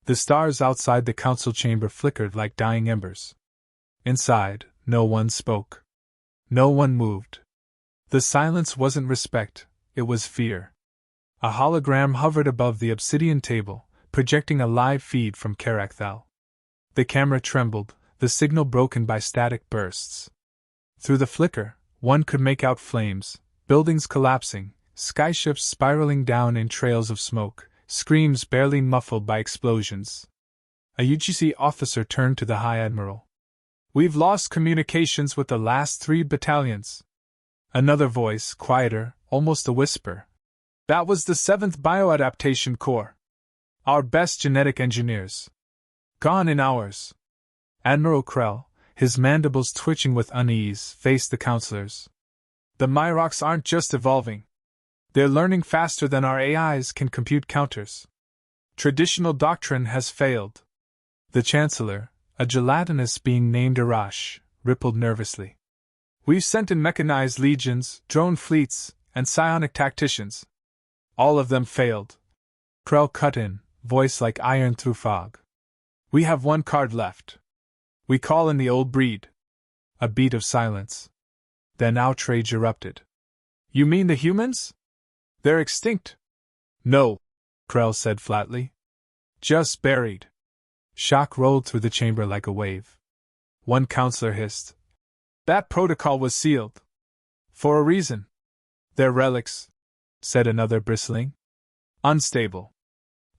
The stars outside the council chamber flickered like dying embers. Inside, no one spoke. No one moved. The silence wasn't respect, it was fear. A hologram hovered above the obsidian table, projecting a live feed from Karakthal. The camera trembled, the signal broken by static bursts. Through the flicker, one could make out flames, buildings collapsing, skyships spiraling down in trails of smoke, screams barely muffled by explosions. A UGC officer turned to the High Admiral. "We've lost communications with the last 3 battalions." Another voice, quieter, almost a whisper. "That was the 7th Bioadaptation Corps. Our best genetic engineers. Gone in hours." Admiral Krell, his mandibles twitching with unease, faced the counselors. "The Myroks aren't just evolving. They're learning faster than our AIs can compute counters. Traditional doctrine has failed." The Chancellor, a gelatinous being named Arash, rippled nervously. "We've sent in mechanized legions, drone fleets, and psionic tacticians. All of them failed." Krell cut in, voice like iron through fog. "We have one card left. We call in the old breed." A beat of silence. Then outrage erupted. "You mean the humans? They're extinct." "No," Krell said flatly. "Just buried." Shock rolled through the chamber like a wave. One counselor hissed. "That protocol was sealed. For a reason." "They're relics," said another, bristling. "Unstable.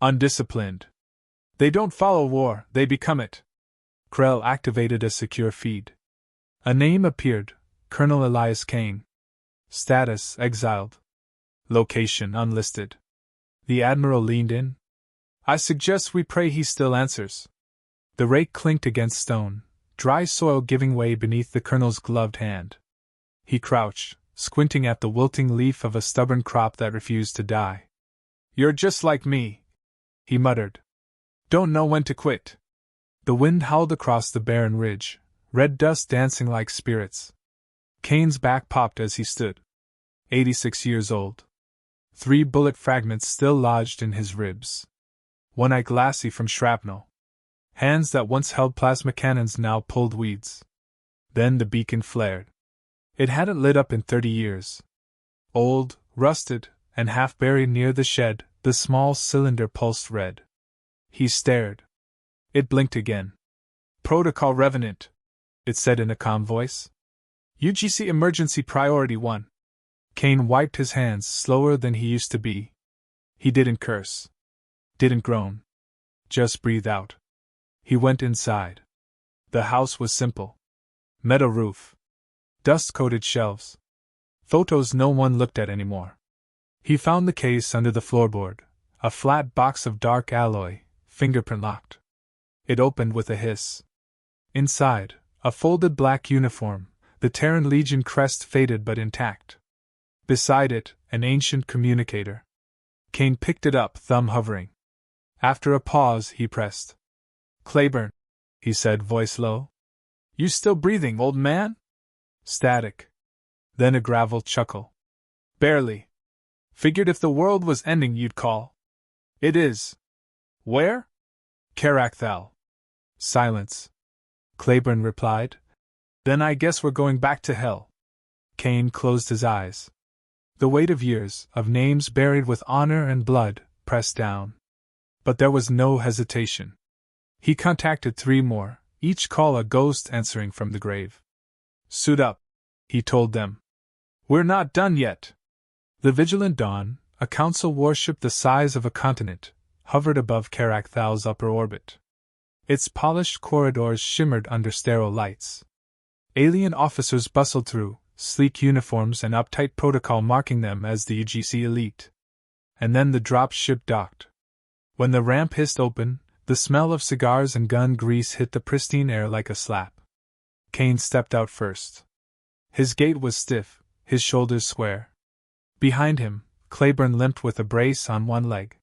Undisciplined. They don't follow war, they become it." Krell activated a secure feed. A name appeared, Colonel Elias Kane. Status: exiled. Location: unlisted. The Admiral leaned in. "I suggest we pray he still answers." The rake clinked against stone, dry soil giving way beneath the Colonel's gloved hand. He crouched, squinting at the wilting leaf of a stubborn crop that refused to die. "You're just like me," he muttered. "Don't know when to quit." The wind howled across the barren ridge, red dust dancing like spirits. Kane's back popped as he stood. 86 years old. 3 bullet fragments still lodged in his ribs. One eye glassy from shrapnel. Hands that once held plasma cannons now pulled weeds. Then the beacon flared. It hadn't lit up in 30 years. Old, rusted, and half buried near the shed, the small cylinder pulsed red. He stared. It blinked again. "Protocol Revenant," it said in a calm voice. "UGC Emergency Priority 1. Kane wiped his hands slower than he used to be. He didn't curse. Didn't groan. Just breathe out. He went inside. The house was simple. Metal roof. Dust-coated shelves. Photos no one looked at anymore. He found the case under the floorboard, a flat box of dark alloy, fingerprint-locked. It opened with a hiss. Inside, a folded black uniform, the Terran Legion crest faded but intact. Beside it, an ancient communicator. Kane picked it up, thumb hovering. After a pause, he pressed. "Claiborne," he said, voice low. "You still breathing, old man?" Static. Then a gravel chuckle. "Barely. Figured if the world was ending you'd call." "It is." "Where?" "Karakthal." Silence. Claiborne replied. "Then I guess we're going back to hell." Kane closed his eyes. The weight of years, of names buried with honor and blood, pressed down. But there was no hesitation. He contacted 3 more, each call a ghost answering from the grave. "Suit up," he told them. "We're not done yet." The Vigilant Dawn, a council warship the size of a continent, hovered above Karakthal's upper orbit. Its polished corridors shimmered under sterile lights. Alien officers bustled through, sleek uniforms and uptight protocol marking them as the UGC elite. And then the drop ship docked. When the ramp hissed open, the smell of cigars and gun grease hit the pristine air like a slap. Kane stepped out first. His gait was stiff, his shoulders square. Behind him, Claiborne limped with a brace on one leg.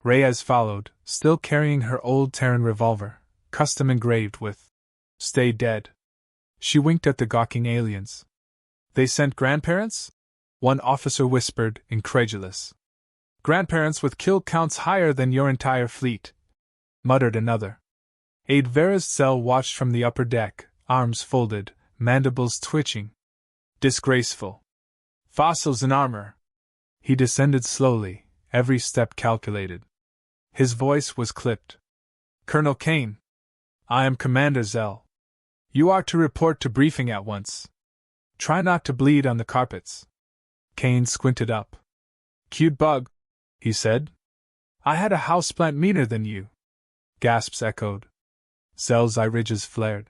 Reyes followed, still carrying her old Terran revolver, custom engraved with "Stay dead." She winked at the gawking aliens. "They sent grandparents?" one officer whispered, incredulous. "Grandparents with kill counts higher than your entire fleet," muttered another. Vera's cell watched from the upper deck, arms folded, mandibles twitching. Disgraceful. Fossils in armor. He descended slowly, every step calculated. His voice was clipped. Colonel Kane. I am Commander Zell. You are to report to briefing at once. Try not to bleed on the carpets. Kane squinted up. Cute bug, he said. I had a houseplant meaner than you. Gasps echoed. Zell's eye ridges flared.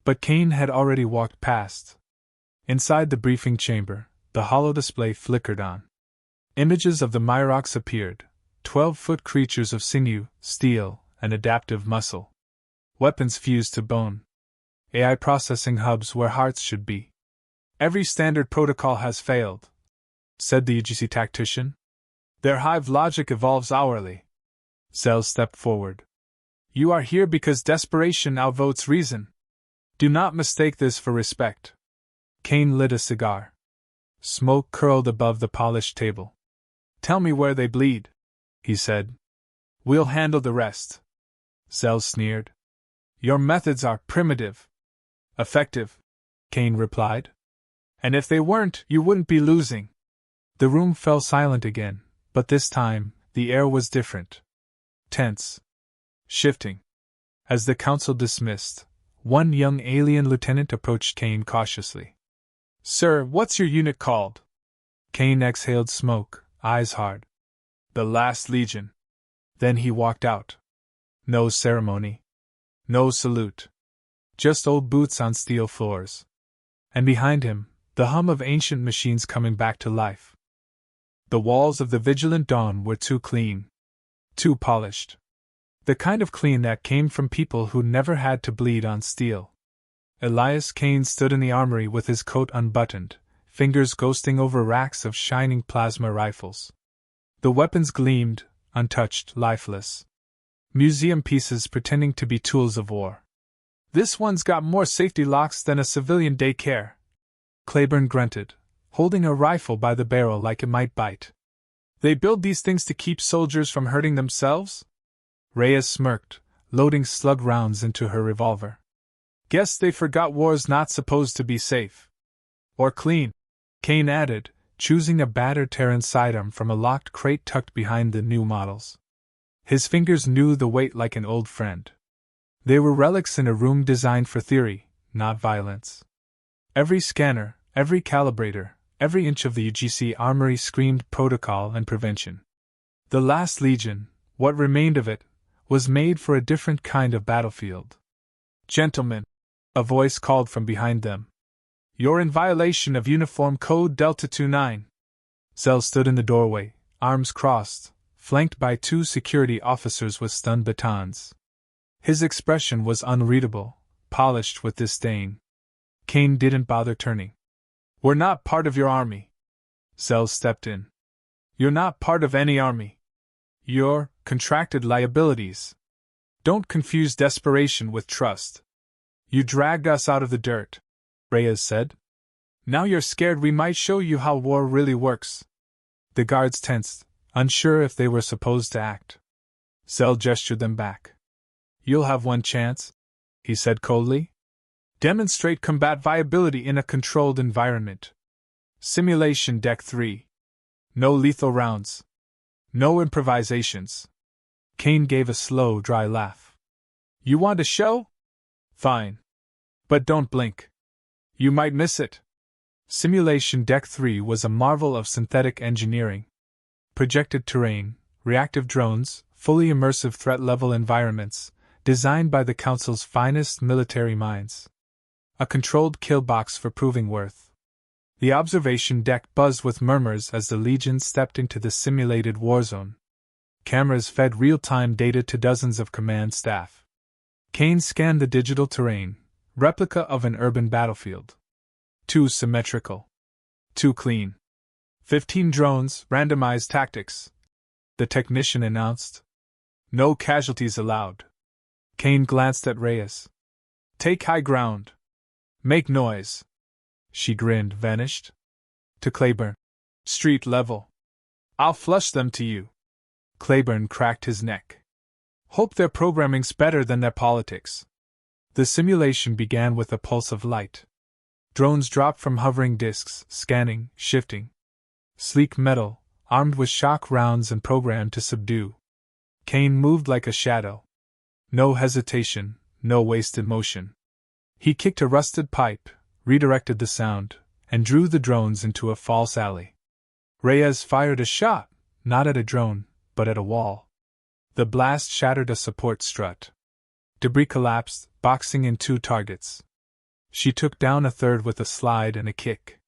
But Kane had already walked past. Inside the briefing chamber, the hollow display flickered on. Images of the Myrox appeared, 12-foot creatures of sinew, steel, and adaptive muscle. Weapons fused to bone. AI processing hubs where hearts should be. Every standard protocol has failed, said the UGC tactician. Their hive logic evolves hourly. Zell stepped forward. You are here because desperation outvotes reason. Do not mistake this for respect. Kane lit a cigar. Smoke curled above the polished table. Tell me where they bleed, he said. We'll handle the rest. Zell sneered. Your methods are primitive. Effective, Kane replied. And if they weren't, you wouldn't be losing. The room fell silent again, but this time, the air was different. Tense. Shifting. As the council dismissed, one young alien lieutenant approached Kane cautiously. Sir, what's your unit called? Kane exhaled smoke, eyes hard. The Last Legion. Then he walked out. No ceremony. No salute. Just old boots on steel floors. And behind him, the hum of ancient machines coming back to life. The walls of the Vigilant Dawn were too clean. Too polished. The kind of clean that came from people who never had to bleed on steel. Elias Kane stood in the armory with his coat unbuttoned, fingers ghosting over racks of shining plasma rifles. The weapons gleamed, untouched, lifeless. Museum pieces pretending to be tools of war. This one's got more safety locks than a civilian daycare. Claiborne grunted, holding a rifle by the barrel like it might bite. They build these things to keep soldiers from hurting themselves? Reyes smirked, loading slug rounds into her revolver. Guess they forgot war's not supposed to be safe. Or clean, Kane added, choosing a battered Terran sidearm from a locked crate tucked behind the new models. His fingers knew the weight like an old friend. They were relics in a room designed for theory, not violence. Every scanner, every calibrator, every inch of the UGC armory screamed protocol and prevention. The Last Legion, what remained of it, was made for a different kind of battlefield. Gentlemen, a voice called from behind them. You're in violation of Uniform Code Delta 29. Zell stood in the doorway, arms crossed, flanked by two security officers with stun batons. His expression was unreadable, polished with disdain. Kane didn't bother turning. We're not part of your army. Zell stepped in. You're not part of any army. You're contracted liabilities. Don't confuse desperation with trust. You dragged us out of the dirt, Reyes said. Now you're scared we might show you how war really works. The guards tensed, unsure if they were supposed to act. Zell gestured them back. You'll have one chance, he said coldly. Demonstrate combat viability in a controlled environment. Simulation Deck 3. No lethal rounds. No improvisations. Kane gave a slow, dry laugh. You want a show? Fine. But don't blink. You might miss it. Simulation Deck 3 was a marvel of synthetic engineering. Projected terrain, reactive drones, fully immersive threat-level environments, designed by the Council's finest military minds. A controlled kill box for proving worth. The observation deck buzzed with murmurs as the Legion stepped into the simulated Warzone. Cameras fed real-time data to dozens of command staff. Kane scanned the digital terrain, replica of an urban battlefield. Too symmetrical. Too clean. 15 drones, randomized tactics, the technician announced. No casualties allowed. Kane glanced at Reyes. Take high ground. Make noise. She grinned, vanished. To Claiborne. Street level. I'll flush them to you. Claiborne cracked his neck. Hope their programming's better than their politics. The simulation began with a pulse of light. Drones dropped from hovering discs, scanning, shifting. Sleek metal, armed with shock rounds and programmed to subdue. Kane moved like a shadow. No hesitation, no wasted motion. He kicked a rusted pipe, redirected the sound, and drew the drones into a false alley. Reyes fired a shot, not at a drone, but at a wall. The blast shattered a support strut. Debris collapsed, boxing in two targets. She took down a third with a slide and a kick.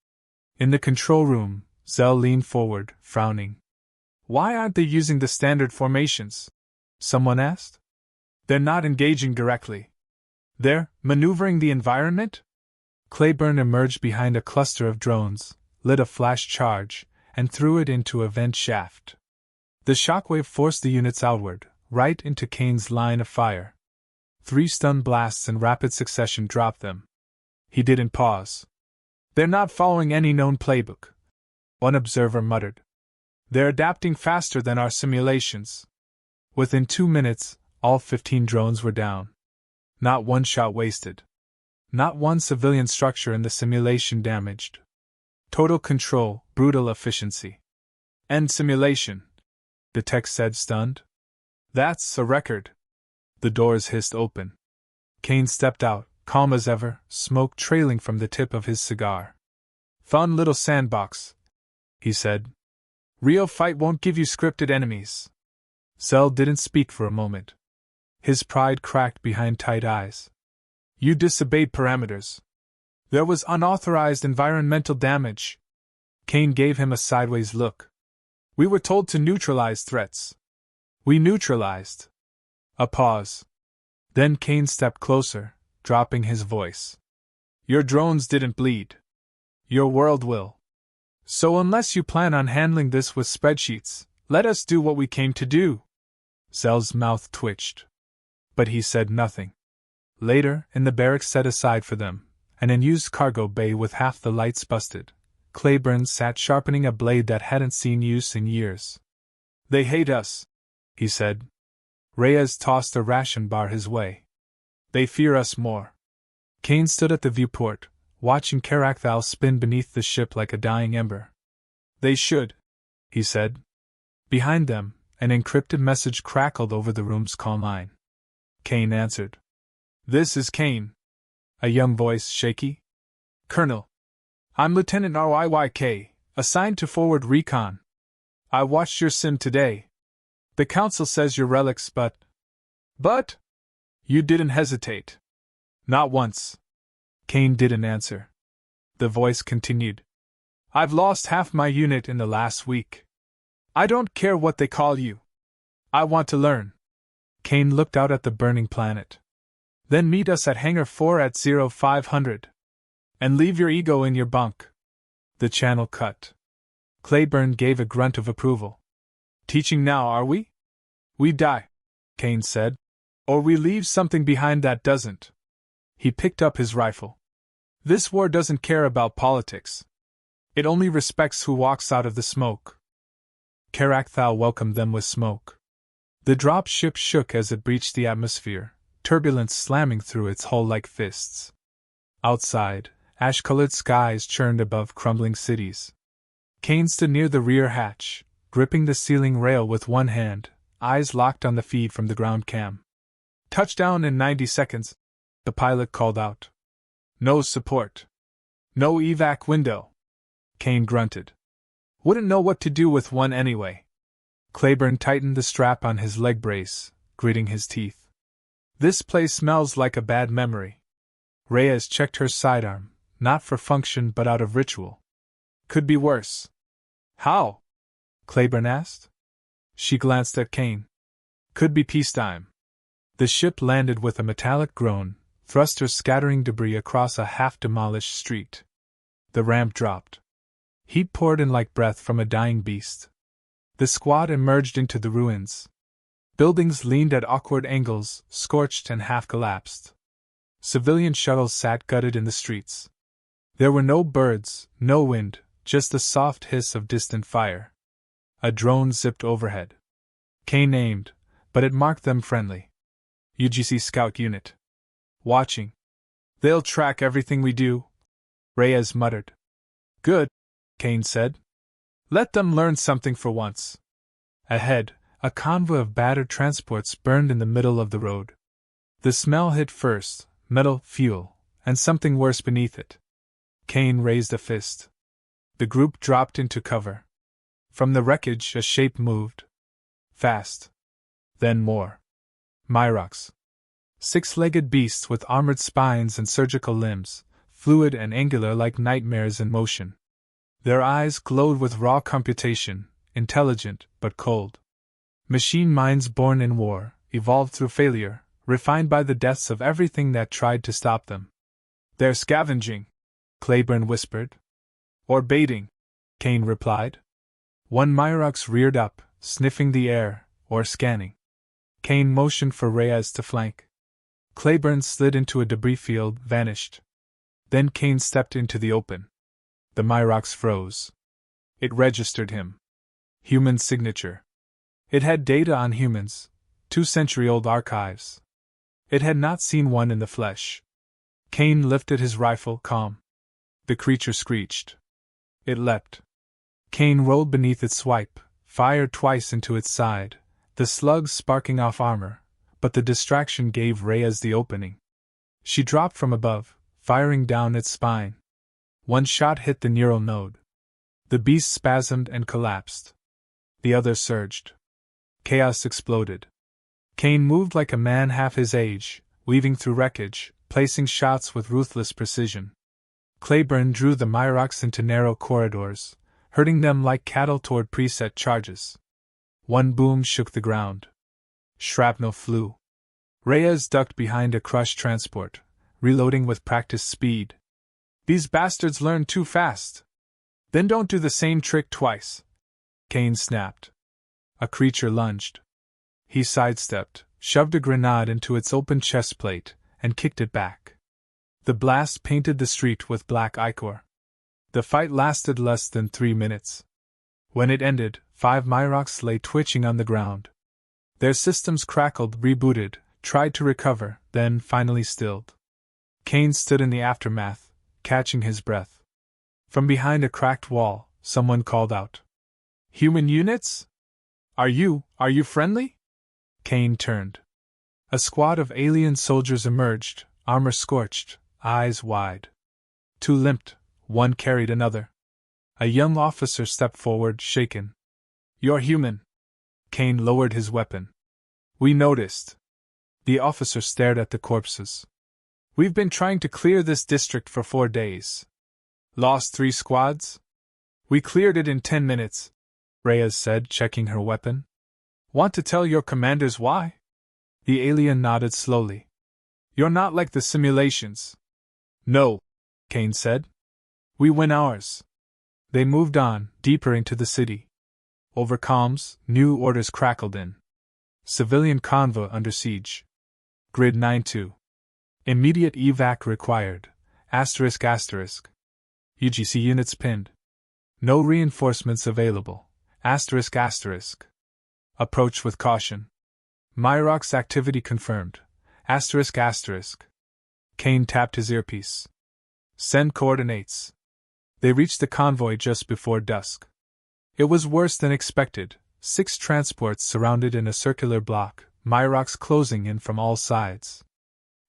In the control room, Zell leaned forward, frowning. Why aren't they using the standard formations? Someone asked. They're not engaging directly. They're maneuvering the environment? Claiborne emerged behind a cluster of drones, lit a flash charge, and threw it into a vent shaft. The shockwave forced the units outward, right into Kane's line of fire. 3 stun blasts in rapid succession dropped them. He didn't pause. They're not following any known playbook, one observer muttered. They're adapting faster than our simulations. Within 2 minutes, all 15 drones were down. Not one shot wasted. Not one civilian structure in the simulation damaged. Total control, brutal efficiency. End simulation, the tech said, stunned. That's a record. The doors hissed open. Kane stepped out, calm as ever, smoke trailing from the tip of his cigar. Fun little sandbox, he said. Real fight won't give you scripted enemies. Zell didn't speak for a moment. His pride cracked behind tight eyes. You disobeyed parameters. There was unauthorized environmental damage. Kane gave him a sideways look. We were told to neutralize threats. We neutralized. A pause. Then Kane stepped closer, dropping his voice. Your drones didn't bleed. Your world will. So unless you plan on handling this with spreadsheets, let us do what we came to do. Zell's mouth twitched. But he said nothing. Later, in the barracks set aside for them, an unused cargo bay with half the lights busted, Claiborne sat sharpening a blade that hadn't seen use in years. They hate us, he said. Reyes tossed a ration bar his way. They fear us more. Kane stood at the viewport, watching Carathal spin beneath the ship like a dying ember. They should, he said. Behind them, an encrypted message crackled over the room's calm line. Kane answered. This is Kane. A young voice, shaky. Colonel. I'm Lieutenant RYYK, assigned to forward recon. I watched your sim today. The Council says you're relics, but... You didn't hesitate. Not once. Kane didn't answer. The voice continued. I've lost half my unit in the last week. I don't care what they call you. I want to learn. Kane looked out at the burning planet. Then meet us at Hangar 4 at 0500. And leave your ego in your bunk. The channel cut. Claiborne gave a grunt of approval. Teaching now, are we? We die, Kane said. Or we leave something behind that doesn't. He picked up his rifle. This war doesn't care about politics. It only respects who walks out of the smoke. Carathal welcomed them with smoke. The drop ship shook as it breached the atmosphere, turbulence slamming through its hull like fists. Outside, ash-colored skies churned above crumbling cities. Kane stood near the rear hatch, gripping the ceiling rail with one hand, eyes locked on the feed from the ground cam. Touchdown in 90 seconds, the pilot called out. No support. No evac window. Kane grunted. Wouldn't know what to do with one anyway. Claiborne tightened the strap on his leg brace, gritting his teeth. This place smells like a bad memory. Reyes checked her sidearm, not for function but out of ritual. Could be worse. How? Claiborne asked. She glanced at Kane. Could be peacetime. The ship landed with a metallic groan, thrusters scattering debris across a half-demolished street. The ramp dropped. Heat poured in like breath from a dying beast. The squad emerged into the ruins. Buildings leaned at awkward angles, scorched and half-collapsed. Civilian shuttles sat gutted in the streets. There were no birds, no wind, just the soft hiss of distant fire. A drone zipped overhead. Kane aimed, but it marked them friendly. UGC Scout Unit. Watching. They'll track everything we do, Reyes muttered. Good, Kane said. Let them learn something for once. Ahead, a convoy of battered transports burned in the middle of the road. The smell hit first, metal, fuel, and something worse beneath it. Kane raised a fist. The group dropped into cover. From the wreckage, a shape moved. Fast. Then more. Myrox. Six-legged beasts with armored spines and surgical limbs, fluid and angular like nightmares in motion. Their eyes glowed with raw computation, intelligent but cold. Machine minds born in war, evolved through failure, refined by the deaths of everything that tried to stop them. They're scavenging, Claiborne whispered. Or baiting, Kane replied. One Myrox reared up, sniffing the air, or scanning. Kane motioned for Reyes to flank. Claiborne slid into a debris field, vanished. Then Kane stepped into the open. The Myrox froze. It registered him. Human signature. It had data on humans, 2-century-old archives. It had not seen one in the flesh. Kane lifted his rifle, calm. The creature screeched. It leapt. Kane rolled beneath its swipe, fired twice into its side, the slugs sparking off armor, but the distraction gave Reyes the opening. She dropped from above, firing down its spine. One shot hit the neural node. The beast spasmed and collapsed. The other surged. Chaos exploded. Kane moved like a man half his age, weaving through wreckage, placing shots with ruthless precision. Claiborne drew the Myrox into narrow corridors, herding them like cattle toward preset charges. One boom shook the ground. Shrapnel flew. Reyes ducked behind a crushed transport, reloading with practiced speed. These bastards learn too fast. Then don't do the same trick twice, Kane snapped. A creature lunged. He sidestepped, shoved a grenade into its open chest plate, and kicked it back. The blast painted the street with black ichor. The fight lasted less than 3 minutes. When it ended, 5 Myrox lay twitching on the ground. Their systems crackled, rebooted, tried to recover, then finally stilled. Kane stood in the aftermath, catching his breath. From behind a cracked wall, someone called out. Human units? Are you friendly? Kane turned. A squad of alien soldiers emerged, armor scorched, eyes wide. 2 limped, 1 carried another. A young officer stepped forward, shaken. You're human. Kane lowered his weapon. We noticed. The officer stared at the corpses. We've been trying to clear this district for 4 days. Lost 3 squads? We cleared it in 10 minutes, Reyes said, checking her weapon. Want to tell your commanders why? The alien nodded slowly. You're not like the simulations. No, Kane said. We win ours. They moved on, deeper into the city. Over comms, new orders crackled in. Civilian convoy under siege. Grid 9-2. Immediate evac required. ****. UGC units pinned. No reinforcements available. ****. Approach with caution. Myrox activity confirmed. ****. Kane tapped his earpiece. Send coordinates. They reached the convoy just before dusk. It was worse than expected. 6 transports surrounded in a circular block, Myrox closing in from all sides.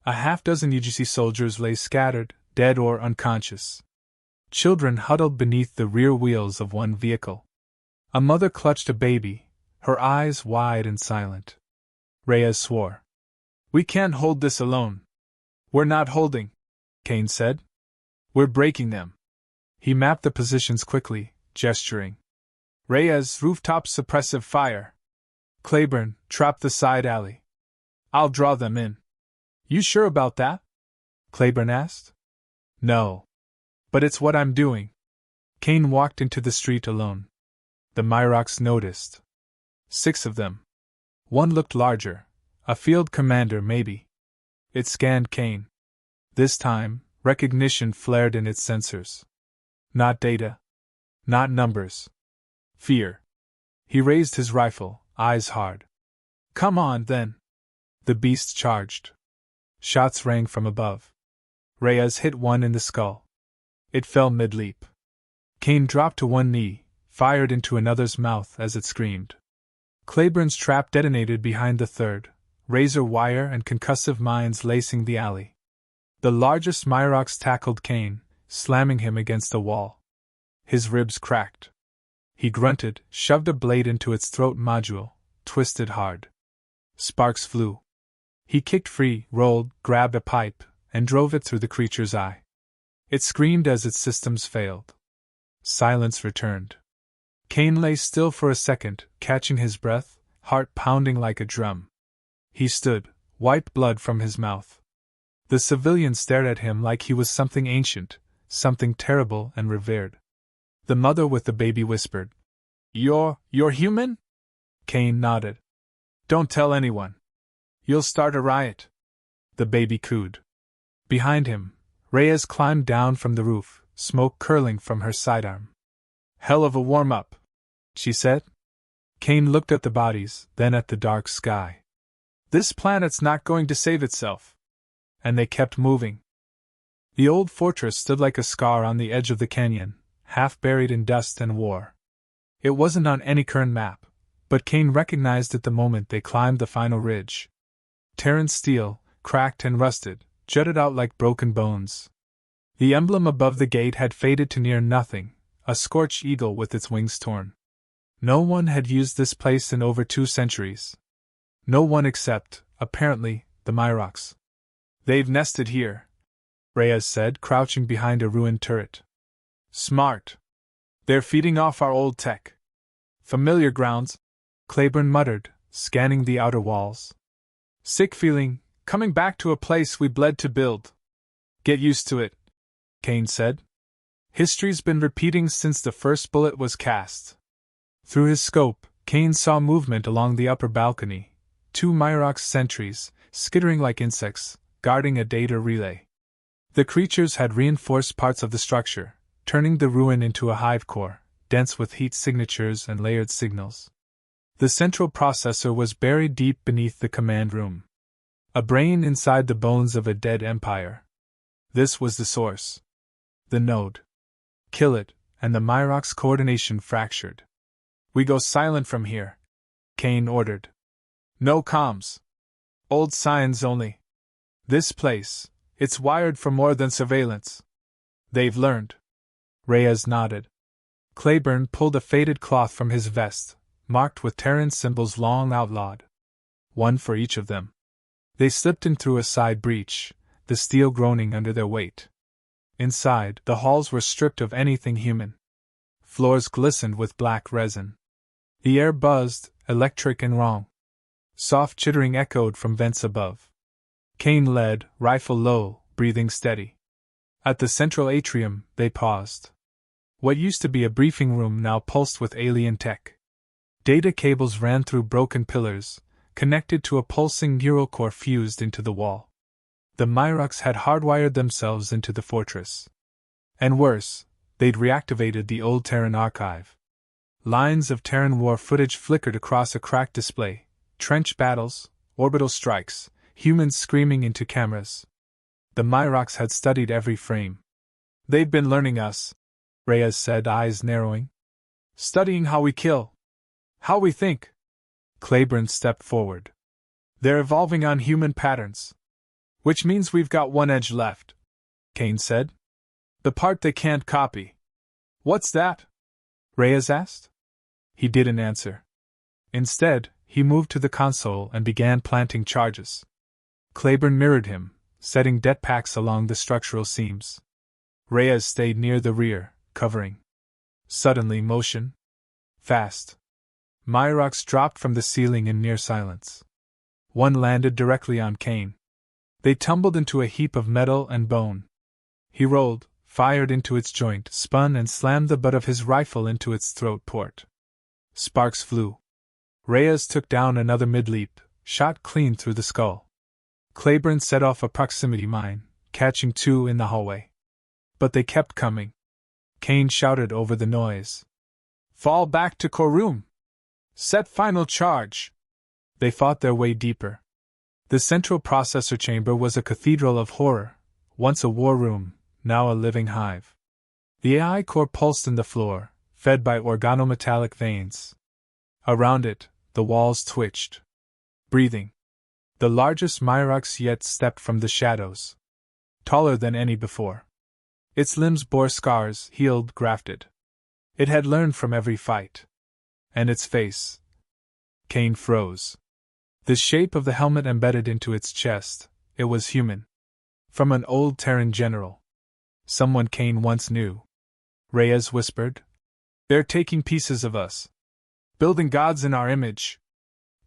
A half-dozen UGC soldiers lay scattered, dead or unconscious. Children huddled beneath the rear wheels of one vehicle. A mother clutched a baby, her eyes wide and silent. Reyes swore. We can't hold this alone. We're not holding, Kane said. We're breaking them. He mapped the positions quickly, gesturing. Reyes, rooftop suppressive fire. Claiborne, trap the side alley. I'll draw them in. You sure about that? Claiborne asked. No. But it's what I'm doing. Kane walked into the street alone. The Myrox noticed. 6 of them. One looked larger, a field commander maybe. It scanned Kane. This time, recognition flared in its sensors. Not data. Not numbers. Fear. He raised his rifle, eyes hard. Come on, then. The beast charged. Shots rang from above. Reyes hit one in the skull. It fell mid-leap. Kane dropped to one knee, fired into another's mouth as it screamed. Claiborne's trap detonated behind the third, razor wire and concussive mines lacing the alley. The largest Myrox tackled Kane, slamming him against the wall. His ribs cracked. He grunted, shoved a blade into its throat module, twisted hard. Sparks flew. He kicked free, rolled, grabbed a pipe, and drove it through the creature's eye. It screamed as its systems failed. Silence returned. Kane lay still for a second, catching his breath, heart pounding like a drum. He stood, white blood from his mouth. The civilian stared at him like he was something ancient, something terrible and revered. The mother with the baby whispered, You're human? Kane nodded. Don't tell anyone. You'll start a riot. The baby cooed. Behind him, Reyes climbed down from the roof, smoke curling from her sidearm. Hell of a warm-up, she said. Kane looked at the bodies, then at the dark sky. This planet's not going to save itself. And they kept moving. The old fortress stood like a scar on the edge of the canyon, half buried in dust and war. It wasn't on any current map, but Kane recognized it the moment they climbed the final ridge. Terran steel, cracked and rusted, jutted out like broken bones. The emblem above the gate had faded to near nothing, a scorched eagle with its wings torn. No one had used this place in over 2 centuries. No one except, apparently, the Myrox. They've nested here, Reyes said, crouching behind a ruined turret. Smart. They're feeding off our old tech. Familiar grounds, Claiborne muttered, scanning the outer walls. Sick feeling, coming back to a place we bled to build. Get used to it, Kane said. History's been repeating since the first bullet was cast. Through his scope, Kane saw movement along the upper balcony, 2 Myrox sentries, skittering like insects, guarding a data relay. The creatures had reinforced parts of the structure, turning the ruin into a hive core, dense with heat signatures and layered signals. The central processor was buried deep beneath the command room. A brain inside the bones of a dead empire. This was the source. The node. Kill it, and the Myrox coordination fractured. We go silent from here, Kane ordered. No comms. Old signs only. This place, it's wired for more than surveillance. They've learned. Reyes nodded. Claiborne pulled a faded cloth from his vest, marked with Terran symbols long outlawed. One for each of them. They slipped in through a side breach, the steel groaning under their weight. Inside, the halls were stripped of anything human. Floors glistened with black resin. The air buzzed, electric and wrong. Soft chittering echoed from vents above. Kane led, rifle low, breathing steady. At the central atrium, they paused. What used to be a briefing room now pulsed with alien tech. Data cables ran through broken pillars, connected to a pulsing neural core fused into the wall. The Myrox had hardwired themselves into the fortress. And worse, they'd reactivated the old Terran archive. Lines of Terran war footage flickered across a cracked display, trench battles, orbital strikes, humans screaming into cameras. The Myrox had studied every frame. They've been learning us, Reyes said, eyes narrowing. Studying how we kill. How we think. Claiborne stepped forward. They're evolving on human patterns. Which means we've got one edge left, Kane said. The part they can't copy. What's that? Reyes asked. He didn't answer. Instead, he moved to the console and began planting charges. Claiborne mirrored him, setting det packs along the structural seams. Reyes stayed near the rear, covering. Suddenly, motion. Fast. Myrox dropped from the ceiling in near silence. One landed directly on Kane. They tumbled into a heap of metal and bone. He rolled, fired into its joint, spun and slammed the butt of his rifle into its throat port. Sparks flew. Reyes took down another mid-leap, shot clean through the skull. Claiborne set off a proximity mine, catching 2 in the hallway. But they kept coming. Kane shouted over the noise. Fall back to core room! Set final charge! They fought their way deeper. The central processor chamber was a cathedral of horror, once a war room, now a living hive. The AI core pulsed in the floor, fed by organometallic veins. Around it, the walls twitched. Breathing. The largest Myrox yet stepped from the shadows. Taller than any before. Its limbs bore scars, healed, grafted. It had learned from every fight. And its face. Kane froze. The shape of the helmet embedded into its chest, it was human. From an old Terran general. Someone Kane once knew. Reyes whispered. They're taking pieces of us. Building gods in our image.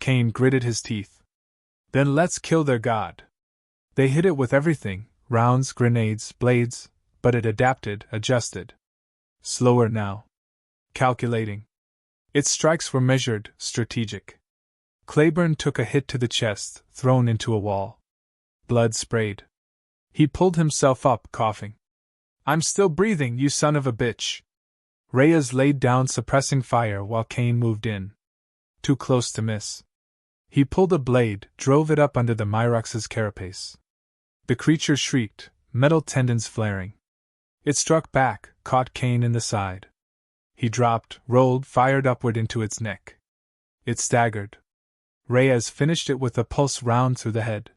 Kane gritted his teeth. Then let's kill their god. They hit it with everything, rounds, grenades, blades, but it adapted, adjusted. Slower now. Calculating. Its strikes were measured, strategic. Claiborne took a hit to the chest, thrown into a wall. Blood sprayed. He pulled himself up, coughing. I'm still breathing, you son of a bitch. Reyes laid down, suppressing fire while Kane moved in. Too close to miss. He pulled a blade, drove it up under the Myrox's carapace. The creature shrieked, metal tendons flaring. It struck back, caught Kane in the side. He dropped, rolled, fired upward into its neck. It staggered. Reyes finished it with a pulse round through the head.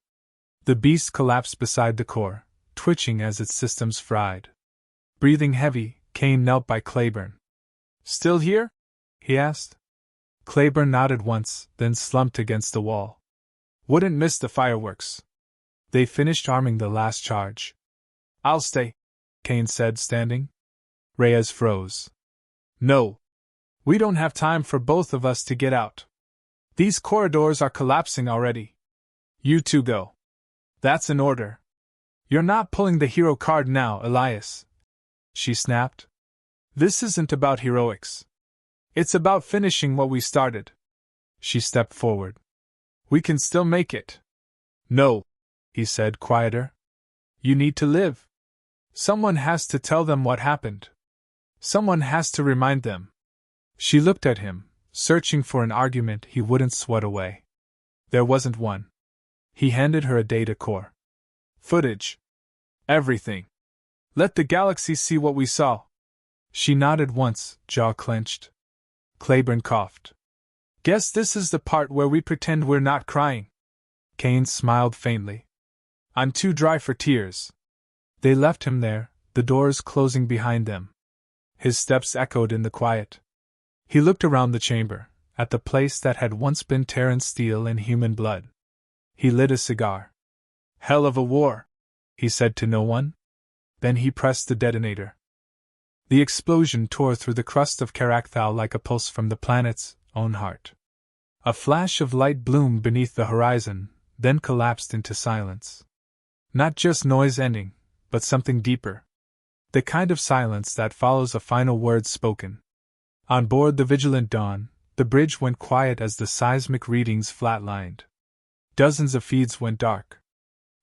The beast collapsed beside the core, twitching as its systems fried. Breathing heavy, Kane knelt by Claiborne. Still here? He asked. Claiborne nodded once, then slumped against the wall. Wouldn't miss the fireworks. They finished arming the last charge. I'll stay, Kane said, standing. Reyes froze. No. We don't have time for both of us to get out. These corridors are collapsing already. You two go. That's an order. You're not pulling the hero card now, Elias. She snapped. This isn't about heroics. It's about finishing what we started. She stepped forward. We can still make it. No, he said, quieter. You need to live. Someone has to tell them what happened. Someone has to remind them. She looked at him, searching for an argument he wouldn't swat away. There wasn't one. He handed her a data core. Footage. Everything. Let the galaxy see what we saw. She nodded once, jaw clenched. Claiborne coughed. Guess this is the part where we pretend we're not crying. Kane smiled faintly. I'm too dry for tears. They left him there, the doors closing behind them. His steps echoed in the quiet. He looked around the chamber, at the place that had once been Terran steel and human blood. He lit a cigar. Hell of a war, he said to no one. Then he pressed the detonator. The explosion tore through the crust of Caracthal like a pulse from the planet's own heart. A flash of light bloomed beneath the horizon, then collapsed into silence. Not just noise ending, but something deeper. The kind of silence that follows a final word spoken. On board the Vigilant Dawn, the bridge went quiet as the seismic readings flatlined. Dozens of feeds went dark.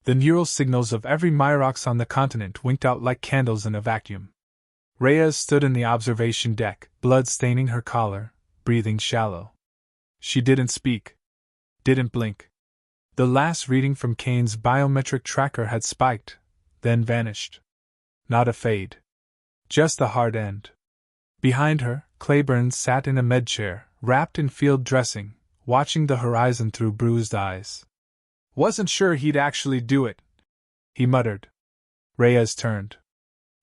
The neural signals of every Myrox on the continent winked out like candles in a vacuum. Reyes stood in the observation deck, blood staining her collar, breathing shallow. She didn't speak. Didn't blink. The last reading from Kane's biometric tracker had spiked, then vanished. Not a fade. Just a hard end. Behind her, Claiborne sat in a med chair, wrapped in field dressing, watching the horizon through bruised eyes. Wasn't sure he'd actually do it, he muttered. Reyes turned.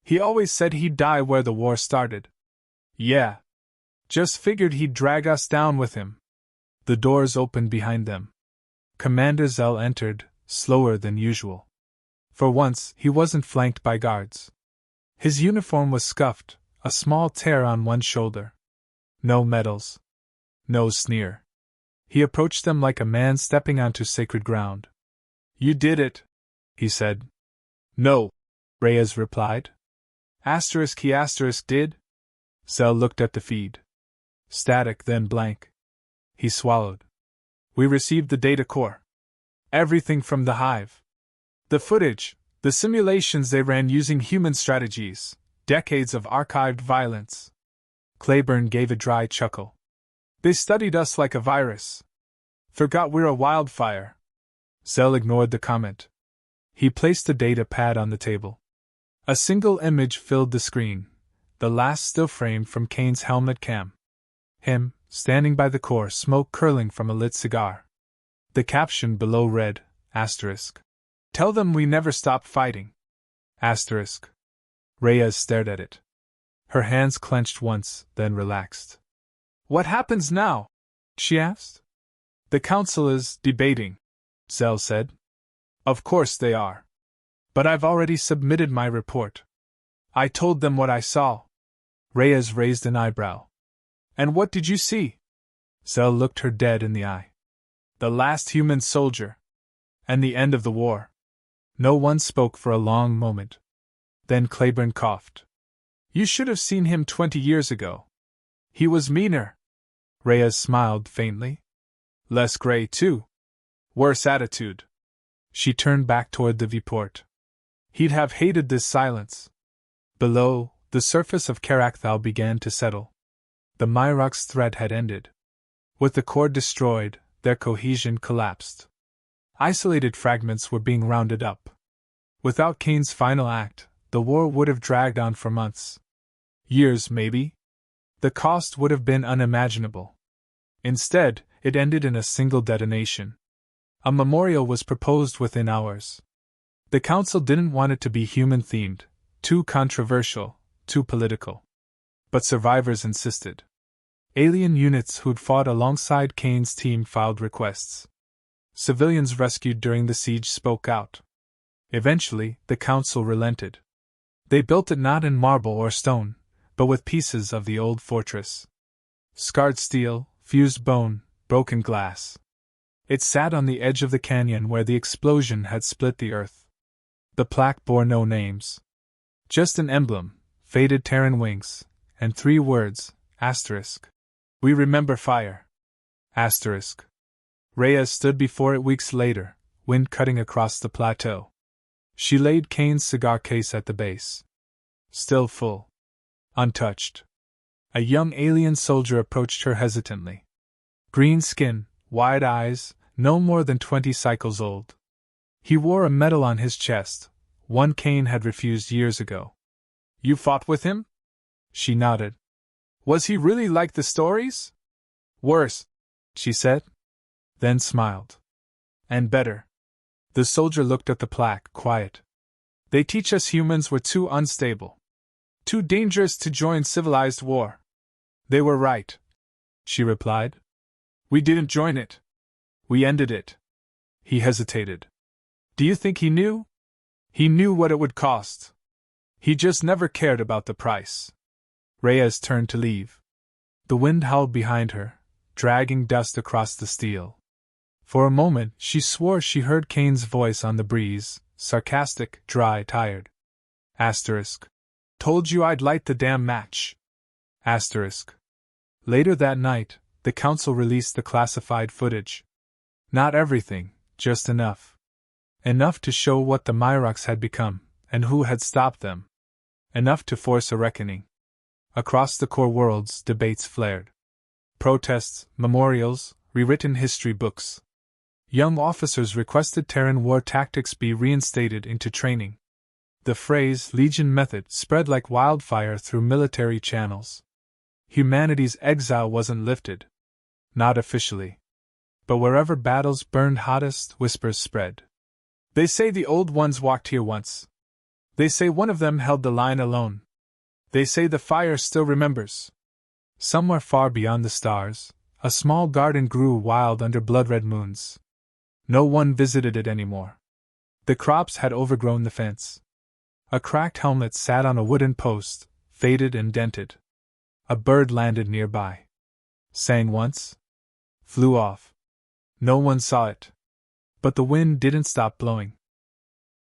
He always said he'd die where the war started. Yeah. Just figured he'd drag us down with him. The doors opened behind them. Commander Zell entered, slower than usual. For once, he wasn't flanked by guards. His uniform was scuffed, a small tear on one shoulder. No medals. No sneer. He approached them like a man stepping onto sacred ground. You did it, he said. No, Reyes replied. He did? Zell looked at the feed. Static, then blank. He swallowed. We received the data core. Everything from the hive. The footage, the simulations they ran using human strategies, decades of archived violence. Claiborne gave a dry chuckle. They studied us like a virus. Forgot we're a wildfire. Zell ignored the comment. He placed the data pad on the table. A single image filled the screen, the last still frame from Kane's helmet cam. Him, standing by the core, smoke curling from a lit cigar. The caption below read, asterisk. Tell them we never stopped fighting. Asterisk. Reyes stared at it. Her hands clenched once, then relaxed. What happens now? She asked. The council is debating, Zell said. Of course they are. But I've already submitted my report. I told them what I saw. Reyes raised an eyebrow. And what did you see? Zell looked her dead in the eye. The last human soldier. And the end of the war. No one spoke for a long moment. Then Claiborne coughed. You should have seen him 20 years ago. He was meaner. Reyes smiled faintly. Less gray, too. Worse attitude. She turned back toward the viewport. He'd have hated this silence. Below, the surface of Karakthal began to settle. The Myrock's threat had ended. With the core destroyed, their cohesion collapsed. Isolated fragments were being rounded up. Without Kane's final act, the war would have dragged on for months. Years, maybe? The cost would have been unimaginable. Instead, it ended in a single detonation. A memorial was proposed within hours. The council didn't want it to be human-themed, too controversial, too political. But survivors insisted. Alien units who'd fought alongside Kane's team filed requests. Civilians rescued during the siege spoke out. Eventually, the council relented. They built it not in marble or stone, but with pieces of the old fortress. Scarred steel, fused bone, broken glass. It sat on the edge of the canyon where the explosion had split the earth. The plaque bore no names. Just an emblem, faded Terran wings, and 3 words, asterisk. We remember fire. Asterisk. Reyes stood before it weeks later, wind cutting across the plateau. She laid Kane's cigar case at the base. Still full. Untouched. A young alien soldier approached her hesitantly. Green skin, wide eyes, no more than 20 cycles old. He wore a medal on his chest, one Kane had refused years ago. You fought with him? She nodded. Was he really like the stories? Worse, she said. Then smiled. And better. The soldier looked at the plaque, quiet. They teach us humans we're too unstable. Too dangerous to join civilized war. They were right, she replied. We didn't join it. We ended it. He hesitated. Do you think he knew? He knew what it would cost. He just never cared about the price. Reyes turned to leave. The wind howled behind her, dragging dust across the steel. For a moment she swore she heard Kane's voice on the breeze, sarcastic, dry, tired. Asterisk. Told you I'd light the damn match. Asterisk. Later that night, the council released the classified footage. Not everything, just enough. Enough to show what the Myrocs had become, and who had stopped them. Enough to force a reckoning. Across the core worlds, debates flared. Protests, memorials, rewritten history books. Young officers requested Terran war tactics be reinstated into training. The phrase Legion method spread like wildfire through military channels. Humanity's exile wasn't lifted. Not officially. But wherever battles burned hottest, whispers spread. They say the old ones walked here once. They say one of them held the line alone. They say the fire still remembers. Somewhere far beyond the stars, a small garden grew wild under blood-red moons. No one visited it anymore. The crops had overgrown the fence. A cracked helmet sat on a wooden post, faded and dented. A bird landed nearby. Sang once. Flew off. No one saw it. But the wind didn't stop blowing.